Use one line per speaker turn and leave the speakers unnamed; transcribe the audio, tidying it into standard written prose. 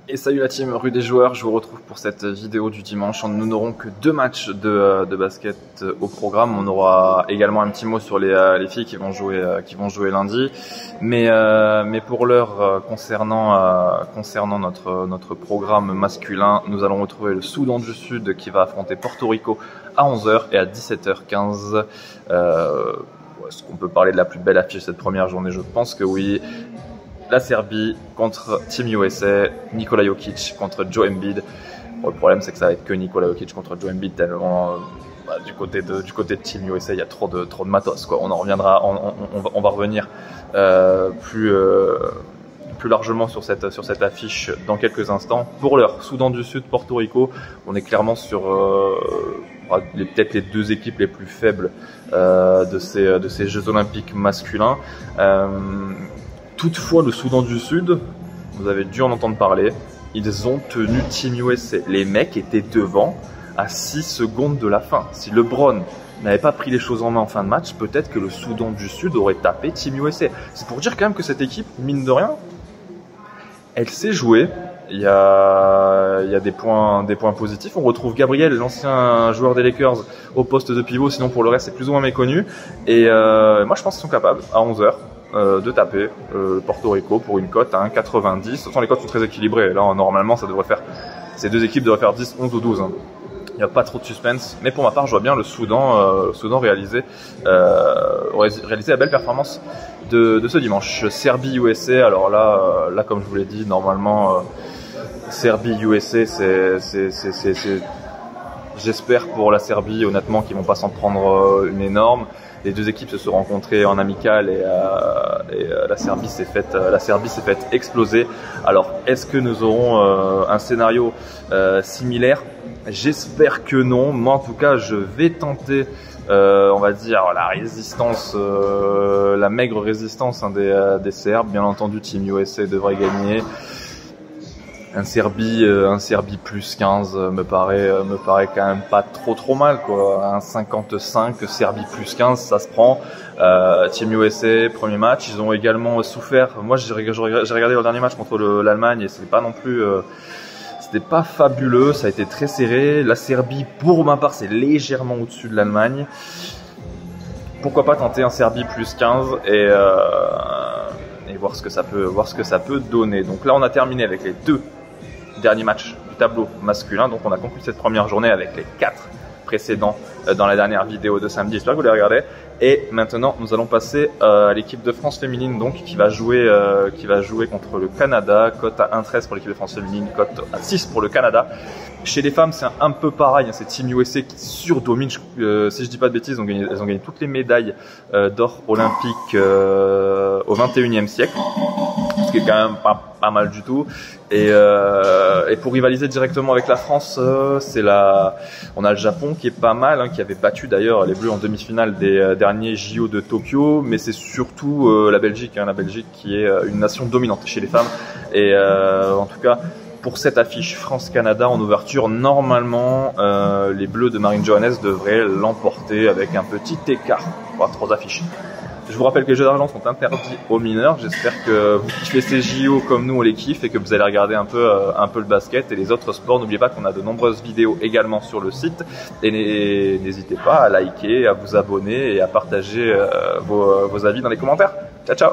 Et salut la team Rue des Joueurs, je vous retrouve pour cette vidéo du dimanche. Nous n'aurons que 2 matchs de basket au programme. On aura également un petit mot sur les filles qui vont jouer lundi. Mais pour l'heure, concernant notre programme masculin, nous allons retrouver le Soudan du Sud qui va affronter Porto Rico à 11h et à 17h15. Est-ce qu'on peut parler de la plus belle affiche cette première journée? Je pense que oui. La Serbie contre Team USA, Nikola Jokic contre Joe Embiid. Bon, le problème c'est que ça va être que Nikola Jokic contre Joe Embiid tellement du côté de Team USA il y a trop de matos quoi. On en reviendra, on va revenir plus largement sur cette affiche dans quelques instants. Pour l'heure, Soudan du Sud, Porto Rico, on est clairement sur peut-être les 2 équipes les plus faibles de ces Jeux Olympiques masculins. Toutefois, le Soudan du Sud, vous avez dû en entendre parler, ils ont tenu Team USA. Les mecs étaient devant à 6 secondes de la fin. Si LeBron n'avait pas pris les choses en main en fin de match, peut-être que le Soudan du Sud aurait tapé Team USA. C'est pour dire quand même que cette équipe, mine de rien, elle sait jouer. Il y a des points positifs. On retrouve Gabriel, l'ancien joueur des Lakers, au poste de pivot. Sinon, pour le reste, c'est plus ou moins méconnu. Et moi, je pense qu'ils sont capables, à 11h. De taper Porto Rico pour une cote à 1,90. De toute façon, les cotes sont très équilibrées. Là, normalement, ça devrait faire, ces 2 équipes devraient faire 10, 11 ou 12. Hein. Il n'y a pas trop de suspense. Mais pour ma part, je vois bien le Soudan réaliser la belle performance de ce dimanche. Serbie-USA. Alors là, comme je vous l'ai dit, normalement, Serbie-USA, j'espère pour la Serbie, honnêtement, qu'ils vont pas s'en prendre une énorme. Les 2 équipes se sont rencontrées en amical et la Serbie s'est faite exploser. Alors, est-ce que nous aurons un scénario similaire? J'espère que non. Moi, en tout cas, je vais tenter, on va dire, la résistance, la maigre résistance des Serbes. Bien entendu, Team USA devrait gagner. Un Serbie plus 15 me paraît quand même pas trop mal quoi. Un 55 Serbie plus 15 ça se prend. Team USA premier match, ils ont également souffert. Moi j'ai regardé leur dernier match contre l'Allemagne et c'était pas non plus c'était pas fabuleux, ça a été très serré. La Serbie pour ma part c'est légèrement au-dessus de l'Allemagne. Pourquoi pas tenter un Serbie plus 15 et voir ce que ça peut donner. Donc là on a terminé avec les 2 dernier match du tableau masculin. Donc on a conclu cette première journée avec les 4 précédents dans la dernière vidéo de samedi. J'espère que vous les regardez. Et maintenant nous allons passer à l'équipe de France féminine donc qui va jouer contre le Canada. Cote à 1,13 pour l'équipe de France féminine, cote à 6 pour le Canada. Chez les femmes c'est un peu pareil, c'est Team USA qui surdomine. Si je dis pas de bêtises, elles ont gagné toutes les médailles d'or olympiques au 21e siècle. Ce qui est quand même pas mal du tout. Et pour rivaliser directement avec la France, on a le Japon qui est pas mal, hein, qui avait battu d'ailleurs les Bleus en demi-finale des derniers JO de Tokyo, mais c'est surtout la Belgique, hein, qui est une nation dominante chez les femmes. Et en tout cas, pour cette affiche France-Canada en ouverture, normalement, les Bleus de Marine Johannes devraient l'emporter avec un petit écart. 3 affiches. Je vous rappelle que les jeux d'argent sont interdits aux mineurs. J'espère que vous kiffez ces JO comme nous on les kiffe et que vous allez regarder un peu le basket et les autres sports. N'oubliez pas qu'on a de nombreuses vidéos également sur le site et n'hésitez pas à liker, à vous abonner et à partager vos avis dans les commentaires. Ciao ciao.